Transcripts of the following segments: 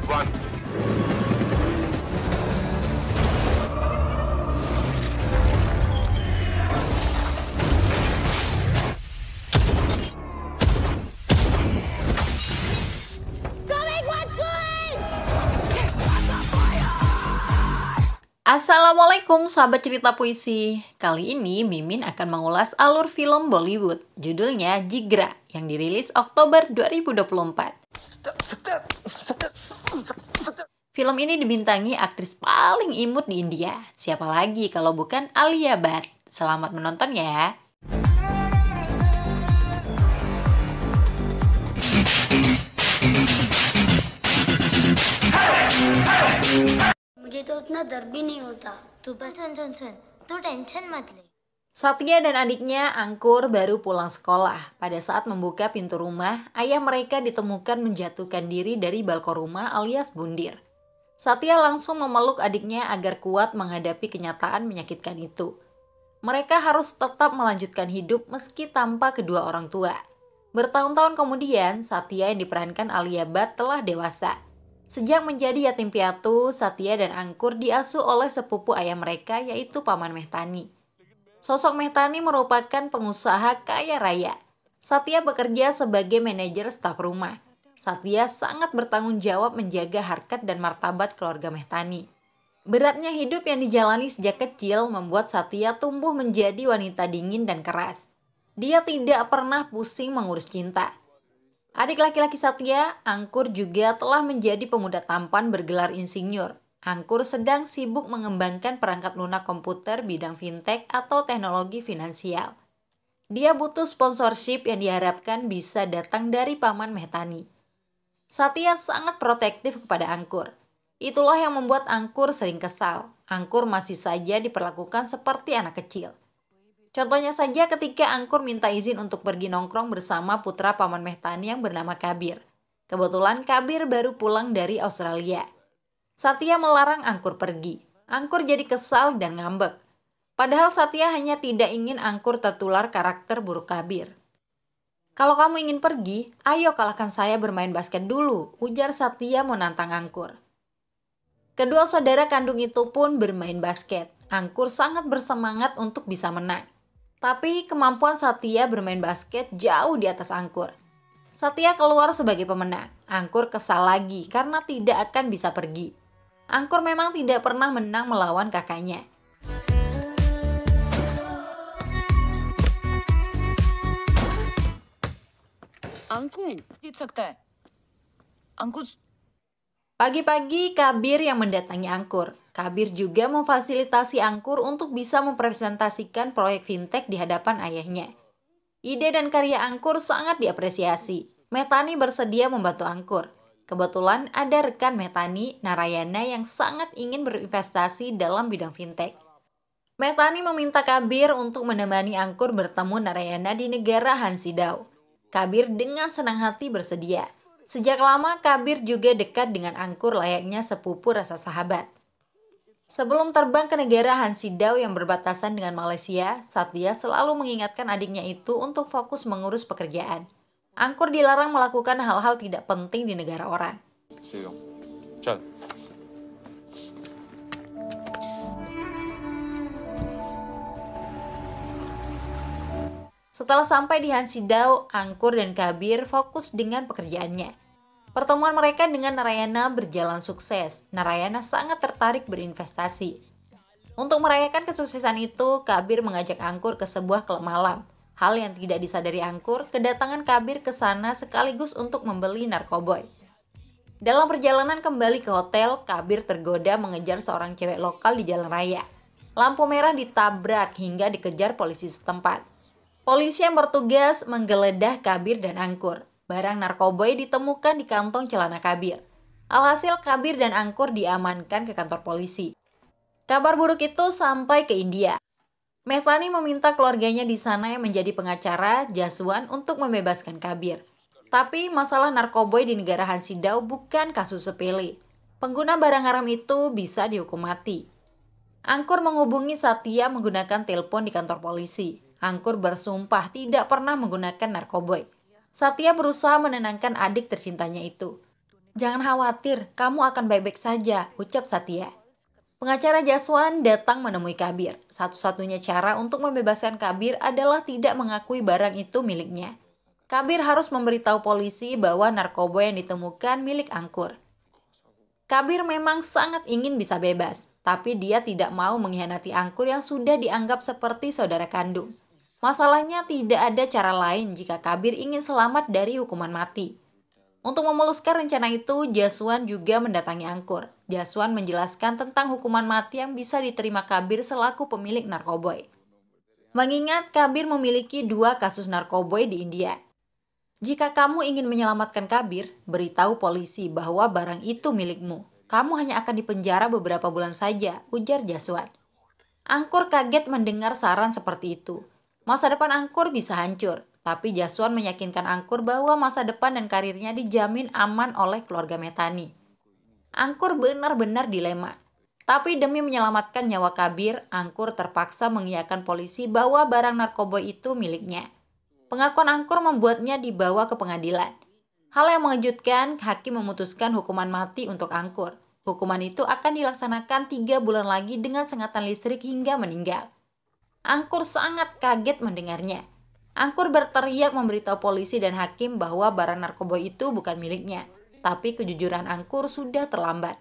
Run. Assalamualaikum sahabat cerita puisi. Kali ini Mimin akan mengulas alur film Bollywood. Judulnya Jigra yang dirilis Oktober 2024. Film ini dibintangi aktris paling imut di India. Siapa lagi kalau bukan Alia Bhatt. Selamat menonton ya. मुझे तो उतना डर भी नहीं होता। तू बस सुन तू टेंशन मत ले। Satya dan adiknya Angkur baru pulang sekolah. Pada saat membuka pintu rumah, ayah mereka ditemukan menjatuhkan diri dari balkon rumah alias bundir. Satya langsung memeluk adiknya agar kuat menghadapi kenyataan menyakitkan itu. Mereka harus tetap melanjutkan hidup meski tanpa kedua orang tua. Bertahun-tahun kemudian, Satya yang diperankan Alia Bhatt telah dewasa. Sejak menjadi yatim piatu, Satya dan Angkur diasuh oleh sepupu ayah mereka yaitu Paman Mehtani. Sosok Mehtani merupakan pengusaha kaya raya. Satya bekerja sebagai manajer staf rumah. Satya sangat bertanggung jawab menjaga harkat dan martabat keluarga Mehtani. Beratnya hidup yang dijalani sejak kecil membuat Satya tumbuh menjadi wanita dingin dan keras. Dia tidak pernah pusing mengurus cinta. Adik laki-laki Satya, Angkur juga telah menjadi pemuda tampan bergelar insinyur. Angkur sedang sibuk mengembangkan perangkat lunak komputer bidang fintech atau teknologi finansial. Dia butuh sponsorship yang diharapkan bisa datang dari Paman Mehtani. Satya sangat protektif kepada Angkur. Itulah yang membuat Angkur sering kesal. Angkur masih saja diperlakukan seperti anak kecil. Contohnya saja ketika Angkur minta izin untuk pergi nongkrong bersama putra Paman Mehtani yang bernama Kabir. Kebetulan Kabir baru pulang dari Australia. Satya melarang Angkur pergi. Angkur jadi kesal dan ngambek. Padahal Satya hanya tidak ingin Angkur tertular karakter buruk Kabir. "Kalau kamu ingin pergi, ayo kalahkan saya bermain basket dulu," ujar Satya menantang Angkur. Kedua saudara kandung itu pun bermain basket. Angkur sangat bersemangat untuk bisa menang. Tapi kemampuan Satya bermain basket jauh di atas Angkur. Satya keluar sebagai pemenang. Angkur kesal lagi karena tidak akan bisa pergi. Angkur memang tidak pernah menang melawan kakaknya. अंकुर जीत सकता है। अंकुर Pagi-pagi Kabir yang mendatangi Angkur. Kabir juga memfasilitasi Angkur untuk bisa mempresentasikan proyek fintech di hadapan ayahnya. Ide dan karya Angkur sangat diapresiasi. Mehtani bersedia membantu Angkur. Kebetulan ada rekan Mehtani, Narayana, yang sangat ingin berinvestasi dalam bidang fintech. Mehtani meminta Kabir untuk menemani Angkur bertemu Narayana di negara Hansidau. Kabir dengan senang hati bersedia. Sejak lama Kabir juga dekat dengan Angkur layaknya sepupu rasa sahabat. Sebelum terbang ke negara Hansidau yang berbatasan dengan Malaysia, Satya selalu mengingatkan adiknya itu untuk fokus mengurus pekerjaan. Angkur dilarang melakukan hal-hal tidak penting di negara orang. चल. Setelah sampai di Hansidau, Angkur dan Kabir fokus dengan pekerjaannya. Pertemuan mereka dengan Narayana berjalan sukses. Narayana sangat tertarik berinvestasi. Untuk merayakan kesuksesan itu, Kabir mengajak Angkur ke sebuah klub malam. Hal yang tidak disadari Angkur, kedatangan Kabir ke sana sekaligus untuk membeli narkoboy. Dalam perjalanan kembali ke hotel, Kabir tergoda mengejar seorang cewek lokal di jalan raya. Lampu merah ditabrak hingga dikejar polisi setempat. Polisi yang bertugas menggeledah Kabir dan Angkur. Barang narkoboy ditemukan di kantong celana Kabir. Alhasil Kabir dan Angkur diamankan ke kantor polisi. Kabar buruk itu sampai ke India. Mehtani meminta keluarganya di sana yang menjadi pengacara, Jaswan, untuk membebaskan Kabir. Tapi masalah narkoboy di negara Hansidau bukan kasus sepele. Pengguna barang haram itu bisa dihukum mati. Angkur menghubungi Satya menggunakan telepon di kantor polisi. Angkur bersumpah tidak pernah menggunakan narkoboy. Satya berusaha menenangkan adik tercintanya itu. Jangan khawatir, kamu akan baik-baik saja, ucap Satya. Pengacara Jaswan datang menemui Kabir. Satu-satunya cara untuk membebaskan Kabir adalah tidak mengakui barang itu miliknya. Kabir harus memberitahu polisi bahwa narkoba yang ditemukan milik Angkur. Kabir memang sangat ingin bisa bebas, tapi dia tidak mau mengkhianati Angkur yang sudah dianggap seperti saudara kandung. Masalahnya tidak ada cara lain jika Kabir ingin selamat dari hukuman mati. Untuk memuluskan rencana itu, Jaswan juga mendatangi Angkur. Jaswan menjelaskan tentang hukuman mati yang bisa diterima Kabir selaku pemilik narkoboy. Mengingat Kabir memiliki 2 kasus narkoboy di India. Jika kamu ingin menyelamatkan Kabir, beritahu polisi bahwa barang itu milikmu. Kamu hanya akan dipenjara beberapa bulan saja, ujar Jaswan. Angkur kaget mendengar saran seperti itu. Masa depan Angkur bisa hancur. Tapi Jaswan meyakinkan Angkur bahwa masa depan dan karirnya dijamin aman oleh keluarga Methani. Angkur benar-benar dilema. Tapi demi menyelamatkan nyawa Kabir, Angkur terpaksa mengiyakan polisi bahwa barang narkoba itu miliknya. Pengakuan Angkur membuatnya dibawa ke pengadilan. Hal yang mengejutkan, hakim memutuskan hukuman mati untuk Angkur. Hukuman itu akan dilaksanakan 3 bulan lagi dengan sengatan listrik hingga meninggal. Angkur sangat kaget mendengarnya. Angkur berteriak memberitahu polisi dan hakim bahwa barang narkoba itu bukan miliknya, tapi kejujuran Angkur sudah terlambat.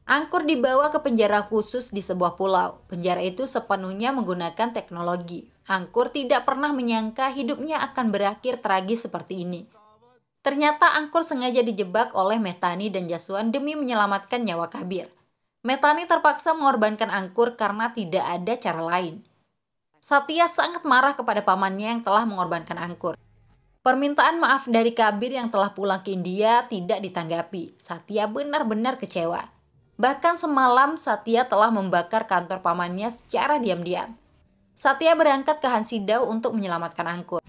Angkur dibawa ke penjara khusus di sebuah pulau. Penjara itu sepenuhnya menggunakan teknologi. Angkur tidak pernah menyangka hidupnya akan berakhir tragis seperti ini. Ternyata Angkur sengaja dijebak oleh Methani dan Jaswan demi menyelamatkan nyawa Kabir. Methani terpaksa mengorbankan Angkur karena tidak ada cara lain. Satya sangat marah kepada pamannya yang telah mengorbankan Angkur. Permintaan maaf dari Kabir yang telah pulang ke India tidak ditanggapi. Satya benar-benar kecewa. Bahkan semalam Satya telah membakar kantor pamannya secara diam-diam. Satya berangkat ke Hansidau untuk menyelamatkan Angkur.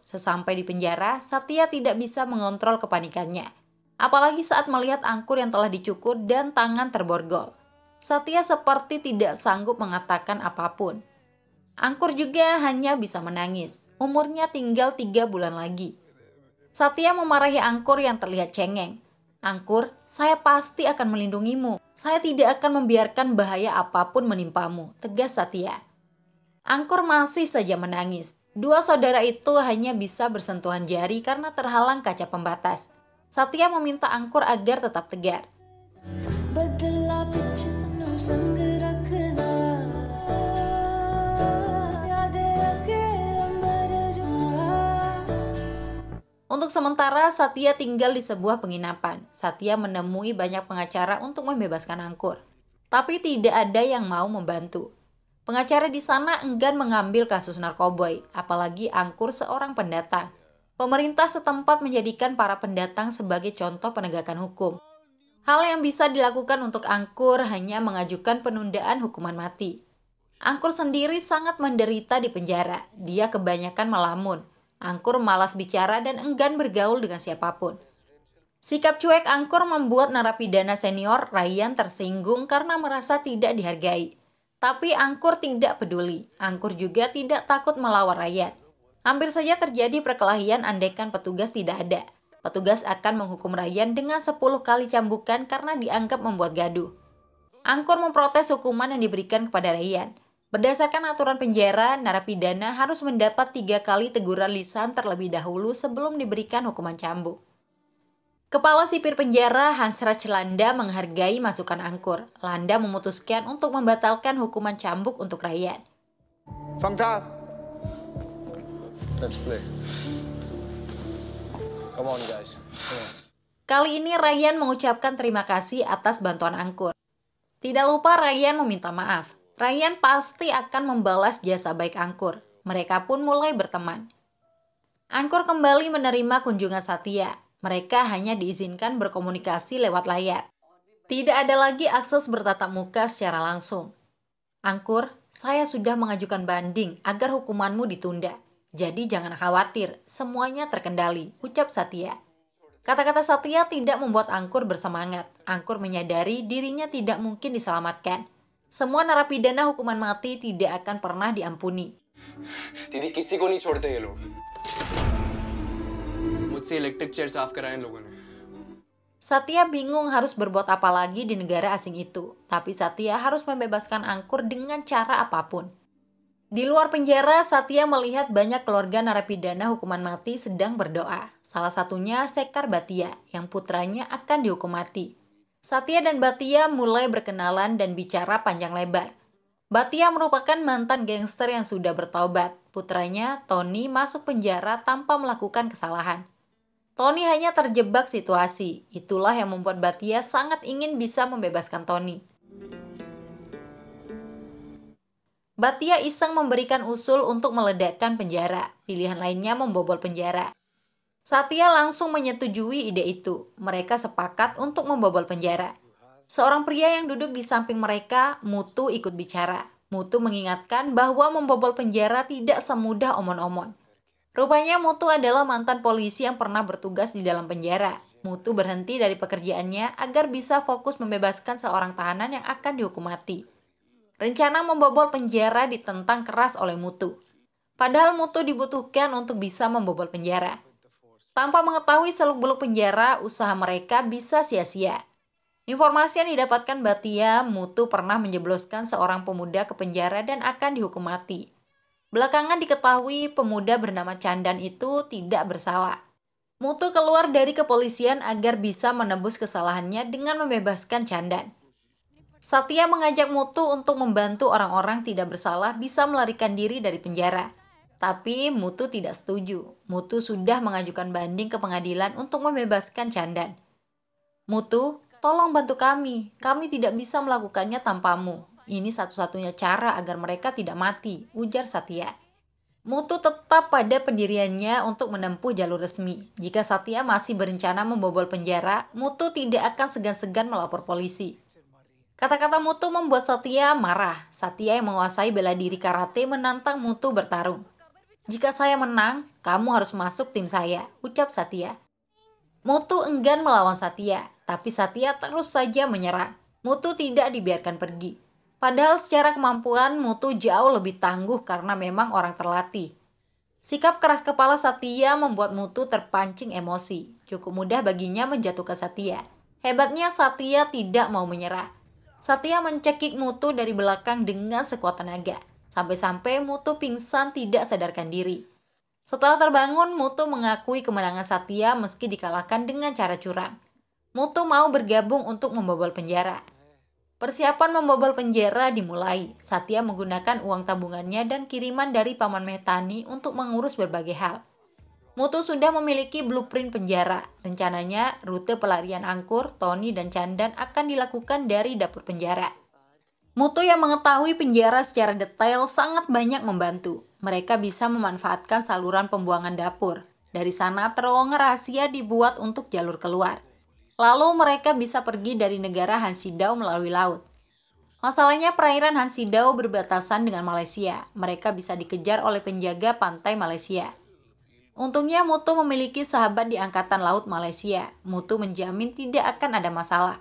Sesampai di penjara, Satya tidak bisa mengontrol kepanikannya. Apalagi saat melihat Angkur yang telah dicukur dan tangan terborgol. Satya seperti tidak sanggup mengatakan apapun. Angkur juga hanya bisa menangis. Umurnya tinggal 3 bulan lagi. Satya memarahi Angkur yang terlihat cengeng. Angkur, saya pasti akan melindungimu. Saya tidak akan membiarkan bahaya apapun menimpamu, tegas Satya. Angkur masih saja menangis. 2 saudara itu hanya bisa bersentuhan jari karena terhalang kaca pembatas. Satya meminta Angkur agar tetap tegar. Untuk sementara, Satya tinggal di sebuah penginapan. Satya menemui banyak pengacara untuk membebaskan Angkur. Tapi tidak ada yang mau membantu. Pengacara di sana enggan mengambil kasus narkoboy, apalagi Angkur seorang pendatang. Pemerintah setempat menjadikan para pendatang sebagai contoh penegakan hukum. Hal yang bisa dilakukan untuk Angkur hanya mengajukan penundaan hukuman mati. Angkur sendiri sangat menderita di penjara. Dia kebanyakan melamun. Angkur malas bicara dan enggan bergaul dengan siapapun. Sikap cuek Angkur membuat narapidana senior Ryan tersinggung karena merasa tidak dihargai. Tapi Angkur tidak peduli. Angkur juga tidak takut melawan Ryan. Hampir saja terjadi perkelahian andaikan petugas tidak ada. Petugas akan menghukum Ryan dengan 10 kali cambukan karena dianggap membuat gaduh. Angkur memprotes hukuman yang diberikan kepada Ryan. Berdasarkan aturan penjara, narapidana harus mendapat 3 kali teguran lisan terlebih dahulu sebelum diberikan hukuman cambuk. Kepala sipir penjara Hansraj Landa menghargai masukan Angkur. Landa memutuskan untuk membatalkan hukuman cambuk untuk Ryan. Phang tha. Let's play. Come on guys. Come on. Kali ini Ryan mengucapkan terima kasih atas bantuan Angkur. Tidak lupa Ryan meminta maaf. Ryan pasti akan membalas jasa baik Angkur. Mereka pun mulai berteman. Angkur kembali menerima kunjungan Satya. Mereka hanya diizinkan berkomunikasi lewat layar. Tidak ada lagi akses bertatap muka secara langsung. Angkur, saya sudah mengajukan banding agar hukumanmu ditunda. Jadi jangan khawatir, semuanya terkendali, ucap Satya. Kata-kata Satya tidak membuat Angkur bersemangat. Angkur menyadari dirinya tidak mungkin diselamatkan. Semua narapidana hukuman mati tidak akan pernah diampuni. दीदी किसी को नहीं छोड़ते ये लोग मुझसे electric chair साफ कराए इन लोगों ने Satya bingung harus berbuat apa lagi di negara asing itu. Tapi Satya harus membebaskan Angkur dengan cara apapun. Di luar penjara, Satya melihat banyak keluarga narapidana hukuman mati sedang berdoa. Salah satunya Sekar Bhatia, yang putranya akan dihukum mati. Satya dan Bhatia mulai berkenalan dan bicara panjang lebar. Bhatia merupakan mantan gangster yang sudah bertaubat. Putranya, Tony, masuk penjara tanpa melakukan kesalahan. Tony hanya terjebak situasi. Itulah yang membuat Bhatia sangat ingin bisa membebaskan Tony. Bhatia iseng memberikan usul untuk meledakkan penjara. Pilihan lainnya membobol penjara. Satya langsung menyetujui ide itu. Mereka sepakat untuk membobol penjara. Seorang pria yang duduk di samping mereka, Mutu, ikut bicara. Mutu mengingatkan bahwa membobol penjara tidak semudah omon-omon. Rupanya Mutu adalah mantan polisi yang pernah bertugas di dalam penjara. Mutu berhenti dari pekerjaannya agar bisa fokus membebaskan seorang tahanan yang akan dihukum mati. Rencana membobol penjara ditentang keras oleh Mutu. Padahal Mutu dibutuhkan untuk bisa membobol penjara. Tanpa mengetahui seluk-beluk penjara, usaha mereka bisa sia-sia. Informasi yang didapatkan Bhatia, Mutu pernah menjebloskan seorang pemuda ke penjara dan akan dihukum mati. Belakangan diketahui pemuda bernama Chandan itu tidak bersalah. Mutu keluar dari kepolisian agar bisa menebus kesalahannya dengan membebaskan Chandan. Satya mengajak Mutu untuk membantu orang-orang tidak bersalah bisa melarikan diri dari penjara. Tapi Mutu tidak setuju. Mutu sudah mengajukan banding ke pengadilan untuk membebaskan Chandan. Mutu, tolong bantu kami. Kami tidak bisa melakukannya tanpamu. Ini satu-satunya cara agar mereka tidak mati, ujar Satya. Mutu tetap pada pendiriannya untuk menempuh jalur resmi. Jika Satya masih berencana membobol penjara, Mutu tidak akan segan-segan melapor polisi. Kata-kata Mutu membuat Satya marah. Satya yang menguasai bela diri karate menantang Mutu bertarung. Jika saya menang, kamu harus masuk tim saya, ucap Satya. Mutu enggan melawan Satya, tapi Satya terus saja menyerang. Mutu tidak dibiarkan pergi. Padahal secara kemampuan Mutu jauh lebih tangguh karena memang orang terlatih. Sikap keras kepala Satya membuat Mutu terpancing emosi. Cukup mudah baginya menjatuhkan Satya. Hebatnya Satya tidak mau menyerah. Satya mencekik Mutu dari belakang dengan sekuat tenaga. Sampai-sampai Mutu pingsan tidak sadarkan diri. Setelah terbangun, Mutu mengakui kemenangan Satya meski dikalahkan dengan cara curang. Mutu mau bergabung untuk membobol penjara. Persiapan membobol penjara dimulai. Satya menggunakan uang tabungannya dan kiriman dari Paman Mehtani untuk mengurus berbagai hal. Mutu sudah memiliki blueprint penjara. Rencananya, rute pelarian Angkur, Tony, dan Chandan akan dilakukan dari dapur penjara. Mutu yang mengetahui penjara secara detail sangat banyak membantu. Mereka bisa memanfaatkan saluran pembuangan dapur. Dari sana, terowongan rahasia dibuat untuk jalur keluar. Lalu mereka bisa pergi dari negara Hansidao melalui laut. Masalahnya perairan Hansidao berbatasan dengan Malaysia. Mereka bisa dikejar oleh penjaga pantai Malaysia. Untungnya Mutu memiliki sahabat di Angkatan Laut Malaysia. Mutu menjamin tidak akan ada masalah.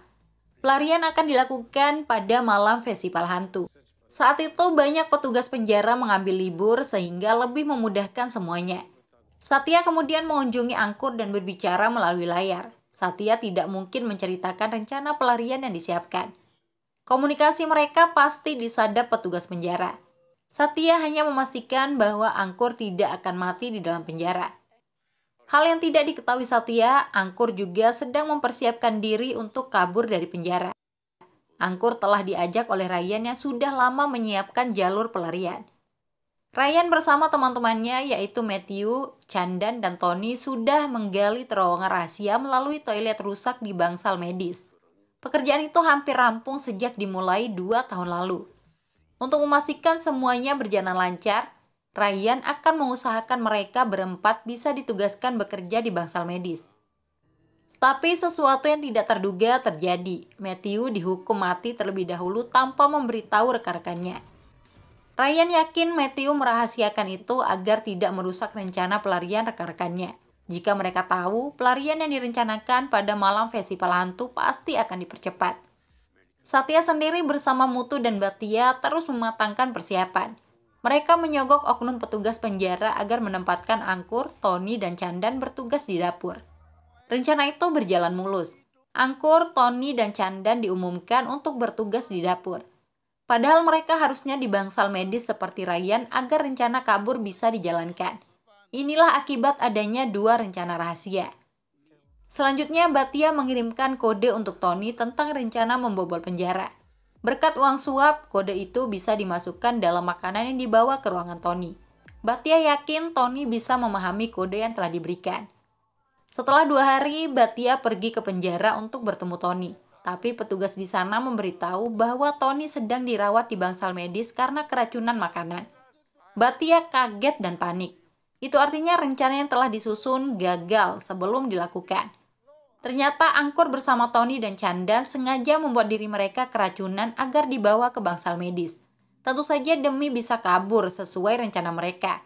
Pelarian akan dilakukan pada malam festival hantu. Saat itu banyak petugas penjara mengambil libur sehingga lebih memudahkan semuanya. Satya kemudian mengunjungi Angkur dan berbicara melalui layar. Satya tidak mungkin menceritakan rencana pelarian yang disiapkan. Komunikasi mereka pasti disadap petugas penjara. Satya hanya memastikan bahwa Angkur tidak akan mati di dalam penjara. Hal yang tidak diketahui Satya, Angkur juga sedang mempersiapkan diri untuk kabur dari penjara. Angkur telah diajak oleh Ryan yang sudah lama menyiapkan jalur pelarian. Ryan bersama teman-temannya yaitu Matthew, Chandan, dan Tony sudah menggali terowongan rahasia melalui toilet rusak di bangsal medis. Pekerjaan itu hampir rampung sejak dimulai 2 tahun lalu. Untuk memastikan semuanya berjalan lancar, Ryan akan mengusahakan mereka berempat bisa ditugaskan bekerja di bangsal medis. Tapi sesuatu yang tidak terduga terjadi. Matthew dihukum mati terlebih dahulu tanpa memberitahu rekan-rekannya. Ryan yakin Matthew merahasiakan itu agar tidak merusak rencana pelarian rekan-rekannya. Jika mereka tahu, pelarian yang direncanakan pada malam festival hantu pasti akan dipercepat. Satya sendiri bersama Mutu dan Bhatia terus mematangkan persiapan. Mereka menyogok oknum petugas penjara agar menempatkan Angkur, Tony, dan Chandan bertugas di dapur. Rencana itu berjalan mulus. Angkur, Tony, dan Chandan diumumkan untuk bertugas di dapur. Padahal mereka harusnya di bangsal medis seperti Ryan agar rencana kabur bisa dijalankan. Inilah akibat adanya dua rencana rahasia. Selanjutnya, Bhatia mengirimkan kode untuk Tony tentang rencana membobol penjara. Berkat uang suap, kode itu bisa dimasukkan dalam makanan yang dibawa ke ruangan Tony. Bhatia yakin Tony bisa memahami kode yang telah diberikan. Setelah 2 hari, Bhatia pergi ke penjara untuk bertemu Tony. Tapi petugas di sana memberitahu bahwa Tony sedang dirawat di bangsal medis karena keracunan makanan. Bhatia kaget dan panik. Itu artinya rencana yang telah disusun gagal sebelum dilakukan. Ternyata Angkur bersama Tony dan Chandan sengaja membuat diri mereka keracunan agar dibawa ke bangsal medis. Tentu saja demi bisa kabur sesuai rencana mereka.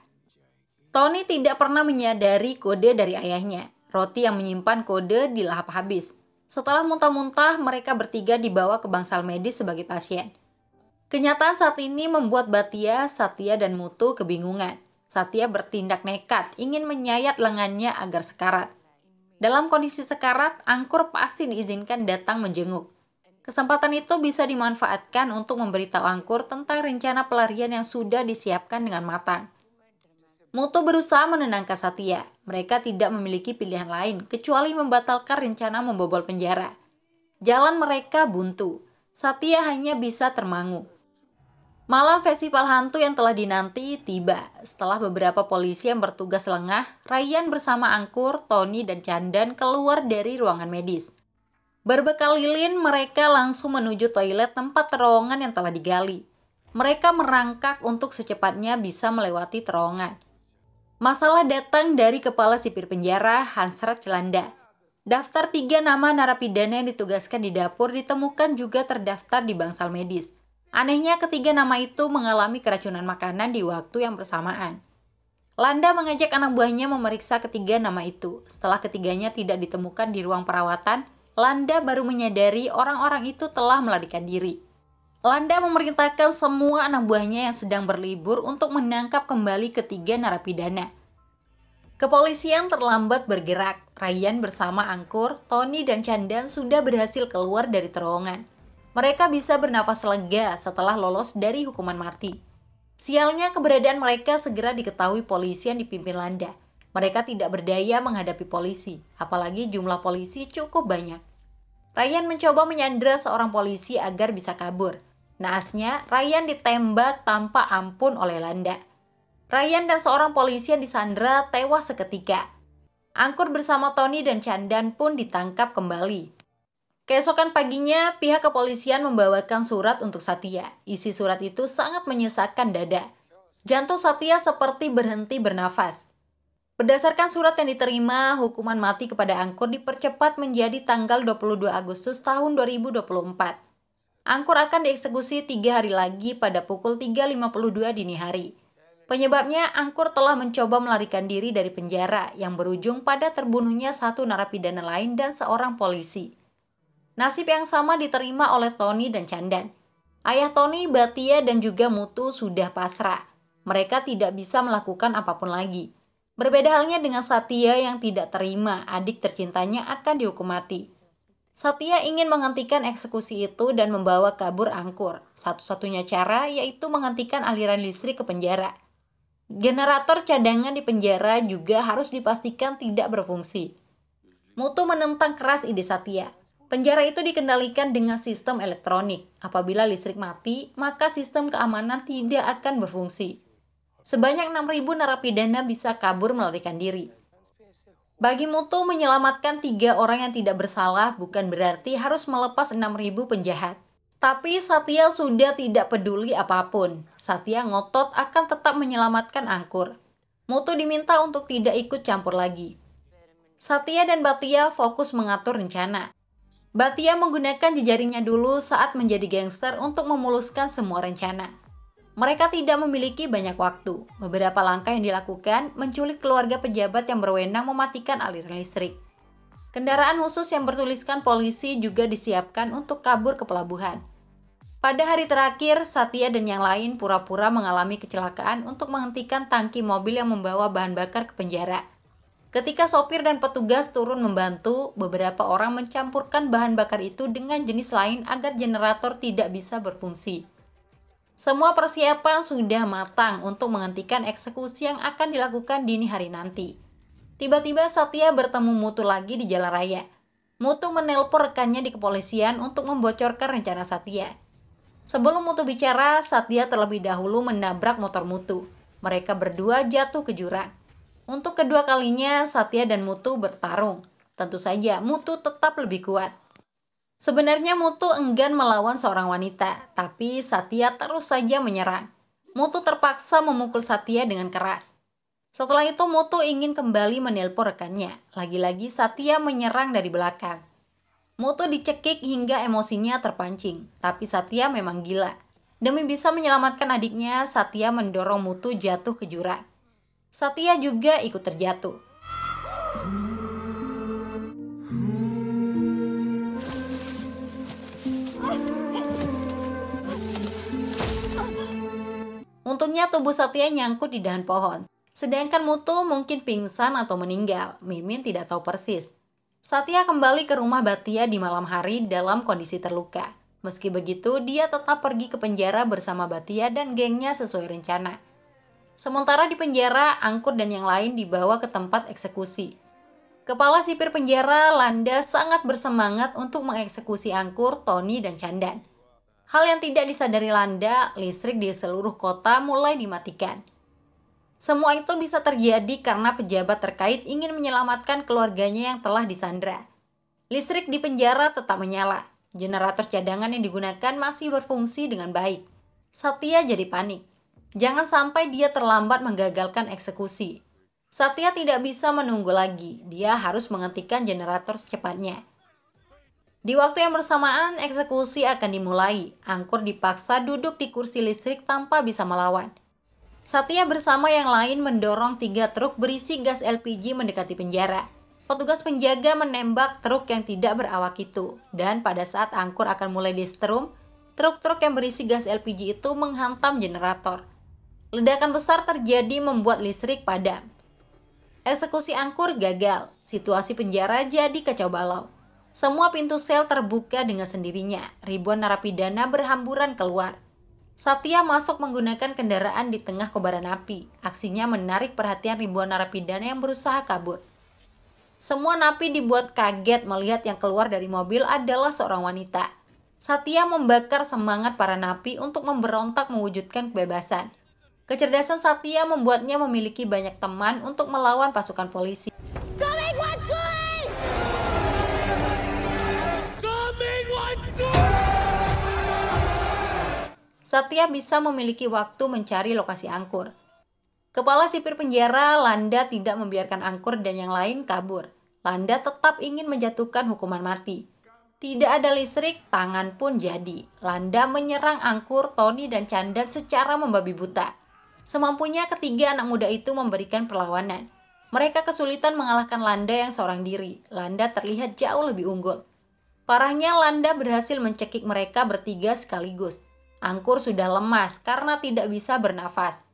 Tony tidak pernah menyadari kode dari ayahnya. Roti yang menyimpan kode dilahap habis. Setelah muntah-muntah, mereka bertiga dibawa ke bangsal medis sebagai pasien. Kenyataan saat ini membuat Bhatia, Satya, dan Mutu kebingungan. Satya bertindak nekat, ingin menyayat lengannya agar sekarat. Dalam kondisi sekarat, Angkur pasti diizinkan datang menjenguk. Kesempatan itu bisa dimanfaatkan untuk memberitahu Angkur tentang rencana pelarian yang sudah disiapkan dengan matang. Mutu berusaha menenangkan Satya. Mereka tidak memiliki pilihan lain kecuali membatalkan rencana membobol penjara. Jalan mereka buntu. Satya hanya bisa termangu. Malam festival hantu yang telah dinanti tiba. Setelah beberapa polisi yang bertugas lengah, Ryan bersama Angkur, Tony, dan Chandan keluar dari ruangan medis. Berbekal lilin, mereka langsung menuju toilet tempat terowongan yang telah digali. Mereka merangkak untuk secepatnya bisa melewati terowongan. Masalah datang dari kepala sipir penjara, Hansrat Celanda. Daftar 3 nama narapidana yang ditugaskan di dapur ditemukan juga terdaftar di bangsal medis. Anehnya, ketiga nama itu mengalami keracunan makanan di waktu yang bersamaan. Landa mengajak anak buahnya memeriksa ketiga nama itu. Setelah ketiganya tidak ditemukan di ruang perawatan, Landa baru menyadari orang-orang itu telah melarikan diri. Landa memerintahkan semua anak buahnya yang sedang berlibur untuk menangkap kembali ketiga narapidana. Kepolisian terlambat bergerak. Ryan bersama Angkur, Tony, dan Chandan sudah berhasil keluar dari terowongan. Mereka bisa bernafas lega setelah lolos dari hukuman mati. Sialnya, keberadaan mereka segera diketahui polisi yang dipimpin Landa. Mereka tidak berdaya menghadapi polisi, apalagi jumlah polisi cukup banyak. Ryan mencoba menyandera seorang polisi agar bisa kabur. Naasnya, Ryan ditembak tanpa ampun oleh Landa. Ryan dan seorang polisi yang disandera tewas seketika. Angkur bersama Tony dan Chandan pun ditangkap kembali. Keesokan paginya, pihak kepolisian membawakan surat untuk Satya. Isi surat itu sangat menyesakkan dada. Jantung Satya seperti berhenti bernafas. Berdasarkan surat yang diterima, hukuman mati kepada Angkur dipercepat menjadi tanggal 22 Agustus tahun 2024. Angkur akan dieksekusi 3 hari lagi pada pukul 3.52 dini hari. Penyebabnya, Angkur telah mencoba melarikan diri dari penjara yang berujung pada terbunuhnya satu narapidana lain dan seorang polisi. Nasib yang sama diterima oleh Tony dan Chandan. Ayah Tony, Bhatia, dan juga Mutu sudah pasrah. Mereka tidak bisa melakukan apapun lagi. Berbeda halnya dengan Satya yang tidak terima adik tercintanya akan dihukum mati. Satya ingin menghentikan eksekusi itu dan membawa kabur Angkur. Satu-satunya cara yaitu menghentikan aliran listrik ke penjara. Generator cadangan di penjara juga harus dipastikan tidak berfungsi. Mutu menentang keras ide Satya. Penjara itu dikendalikan dengan sistem elektronik. Apabila listrik mati, maka sistem keamanan tidak akan berfungsi. Sebanyak 6.000 narapidana bisa kabur melarikan diri. Bagi Mutu, menyelamatkan 3 orang yang tidak bersalah bukan berarti harus melepas 6.000 penjahat. Tapi Satya sudah tidak peduli apapun. Satya ngotot akan tetap menyelamatkan Angkur. Mutu diminta untuk tidak ikut campur lagi. Satya dan Bhatia fokus mengatur rencana. Bhatia menggunakan jejaringnya dulu saat menjadi gangster untuk memuluskan semua rencana. Mereka tidak memiliki banyak waktu. Beberapa langkah yang dilakukan menculik keluarga pejabat yang berwenang mematikan aliran listrik. Kendaraan khusus yang bertuliskan polisi juga disiapkan untuk kabur ke pelabuhan. Pada hari terakhir, Satya dan yang lain pura-pura mengalami kecelakaan untuk menghentikan tangki mobil yang membawa bahan bakar ke penjara. Ketika sopir dan petugas turun membantu, beberapa orang mencampurkan bahan bakar itu dengan jenis lain agar generator tidak bisa berfungsi. Semua persiapan sudah matang untuk menghentikan eksekusi yang akan dilakukan dini hari nanti. Tiba-tiba Satya bertemu Muthu lagi di jalan raya. Muthu menelpon rekannya di kepolisian untuk membocorkan rencana Satya. Sebelum Muthu bicara, Satya terlebih dahulu menabrak motor Muthu. Mereka berdua jatuh ke jurang. Untuk kedua kalinya, Satya dan Muthu bertarung. Tentu saja, Muthu tetap lebih kuat. Sebenarnya Muthu enggan melawan seorang wanita, tapi Satya terus saja menyerang. Muthu terpaksa memukul Satya dengan keras. Setelah itu Muthu ingin kembali menelpon rekannya. Lagi-lagi Satya menyerang dari belakang. Muthu dicekik hingga emosinya terpancing, tapi Satya memang gila. Demi bisa menyelamatkan adiknya, Satya mendorong Muthu jatuh ke jurang. Satya juga ikut terjatuh. Untungnya tubuh Satya nyangkut di dahan pohon. Sedangkan Muthu mungkin pingsan atau meninggal. Mimin tidak tahu persis. Satya kembali ke rumah Bhatia di malam hari dalam kondisi terluka. Meski begitu, dia tetap pergi ke penjara bersama Bhatia dan gengnya sesuai rencana. Sementara di penjara, Angkur dan yang lain dibawa ke tempat eksekusi. Kepala sipir penjara, Landa, sangat bersemangat untuk mengeksekusi Angkur, Tony, dan Chandan. Hal yang tidak disadari Landa, listrik di seluruh kota mulai dimatikan. Semua itu bisa terjadi karena pejabat terkait ingin menyelamatkan keluarganya yang telah disandra. Listrik di penjara tetap menyala. Generator cadangan yang digunakan masih berfungsi dengan baik. Satya jadi panik. Jangan sampai dia terlambat menggagalkan eksekusi. Satya tidak bisa menunggu lagi. Dia harus menghentikan generator secepatnya. Di waktu yang bersamaan, eksekusi akan dimulai. Angkur dipaksa duduk di kursi listrik tanpa bisa melawan. Satya bersama yang lain mendorong 3 truk berisi gas LPG mendekati penjara. Petugas penjaga menembak truk yang tidak berawak itu. Dan pada saat Angkur akan mulai disetrum, truk-truk yang berisi gas LPG itu menghantam generator. Ledakan besar terjadi membuat listrik padam. Eksekusi Angkur gagal. Situasi penjara jadi kacau balau. Semua pintu sel terbuka dengan sendirinya. Ribuan narapidana berhamburan keluar. Satya masuk menggunakan kendaraan di tengah kobaran api. Aksinya menarik perhatian ribuan narapidana yang berusaha kabur. Semua napi dibuat kaget melihat yang keluar dari mobil adalah seorang wanita. Satya membakar semangat para napi untuk memberontak mewujudkan kebebasan. Kecerdasan Satya membuatnya memiliki banyak teman untuk melawan pasukan polisi. Satya bisa memiliki waktu mencari lokasi Angkur. Kepala sipir penjara, Landa, tidak membiarkan Angkur dan yang lain kabur. Landa tetap ingin menjatuhkan hukuman mati. Tidak ada listrik, tangan pun jadi. Landa menyerang Angkur, Tony, dan Chandan secara membabi buta. Semampunya ketiga anak muda itu memberikan perlawanan. Mereka kesulitan mengalahkan Landa yang seorang diri. Landa terlihat jauh lebih unggul. Parahnya, Landa berhasil mencekik mereka bertiga sekaligus. Angkur sudah lemas karena tidak bisa bernafas.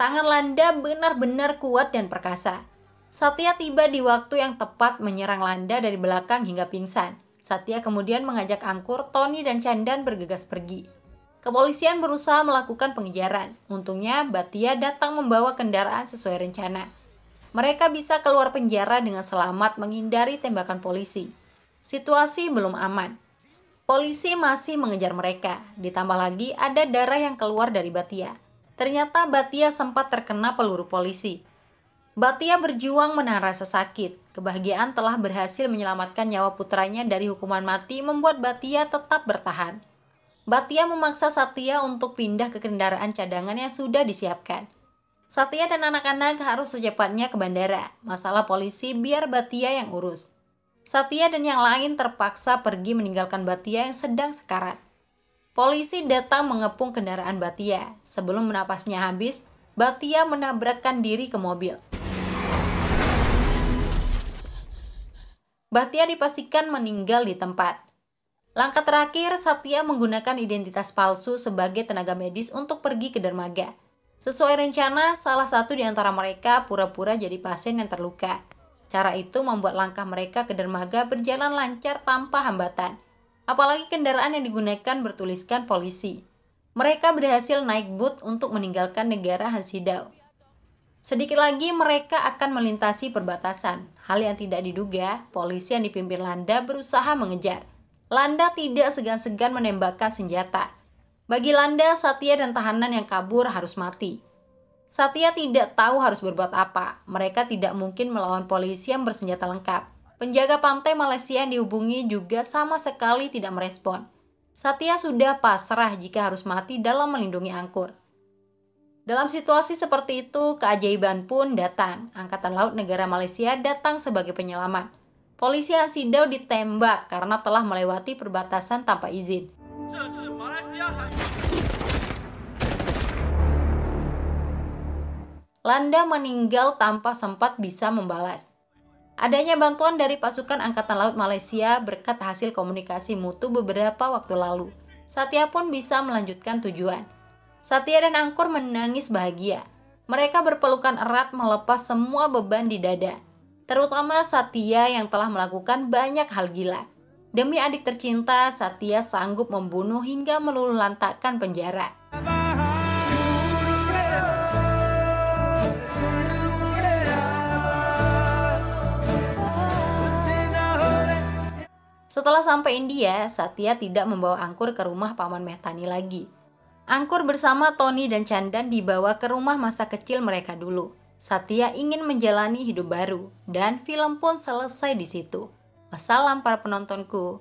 Tangan Landa benar-benar kuat dan perkasa. Satya tiba di waktu yang tepat menyerang Landa dari belakang hingga pingsan. Satya kemudian mengajak Angkur, Tony, dan Chandan bergegas pergi. Kepolisian berusaha melakukan pengejaran. Untungnya Bhatia datang membawa kendaraan sesuai rencana. Mereka bisa keluar penjara dengan selamat menghindari tembakan polisi. Situasi belum aman. Polisi masih mengejar mereka. Ditambah lagi ada darah yang keluar dari Bhatia. Ternyata Bhatia sempat terkena peluru polisi. Bhatia berjuang menahan rasa sakit. Kebahagiaan telah berhasil menyelamatkan nyawa putranya dari hukuman mati membuat Bhatia tetap bertahan. Bhatia memaksa Satya untuk pindah ke kendaraan cadangan yang sudah disiapkan. Satya dan anak-anak harus secepatnya ke bandara. Masalah polisi biar Bhatia yang urus. Satya dan yang lain terpaksa pergi meninggalkan Bhatia yang sedang sekarat. Polisi datang mengepung kendaraan Bhatia. Sebelum napasnya habis, Bhatia menabrakkan diri ke mobil. Bhatia dipastikan meninggal di tempat. Langkah terakhir, Satya menggunakan identitas palsu sebagai tenaga medis untuk pergi ke dermaga. Sesuai rencana, salah satu di antara mereka pura-pura jadi pasien yang terluka. Cara itu membuat langkah mereka ke dermaga berjalan lancar tanpa hambatan. Apalagi kendaraan yang digunakan bertuliskan polisi. Mereka berhasil naik boot untuk meninggalkan negara Hansidao. Sedikit lagi mereka akan melintasi perbatasan. Hal yang tidak diduga, polisi yang dipimpin Landa berusaha mengejar. Landa tidak segan-segan menembakkan senjata. Bagi Landa, Satya dan tahanan yang kabur harus mati. Satya tidak tahu harus berbuat apa. Mereka tidak mungkin melawan polisi yang bersenjata lengkap. Penjaga pantai Malaysia yang dihubungi juga sama sekali tidak merespon. Satya sudah pasrah jika harus mati dalam melindungi angkur. Dalam situasi seperti itu, keajaiban pun datang. Angkatan Laut Negara Malaysia datang sebagai penyelamat. Polisi Hansidao ditembak karena telah melewati perbatasan tanpa izin. Landa meninggal tanpa sempat bisa membalas. Adanya bantuan dari pasukan Angkatan Laut Malaysia berkat hasil komunikasi mutu beberapa waktu lalu. Satya pun bisa melanjutkan tujuan. Satya dan Angkur menangis bahagia. Mereka berpelukan erat melepas semua beban di dada. Terutama Satya yang telah melakukan banyak hal gila. Demi adik tercinta, Satya sanggup membunuh hingga meluluhlantakkan penjara. Setelah sampai India, Satya tidak membawa Angkur ke rumah Paman Mehtani lagi. Angkur bersama Tony dan Chandan dibawa ke rumah masa kecil mereka dulu. Satya ingin menjalani hidup baru, dan film pun selesai di situ. Wassalam para penontonku.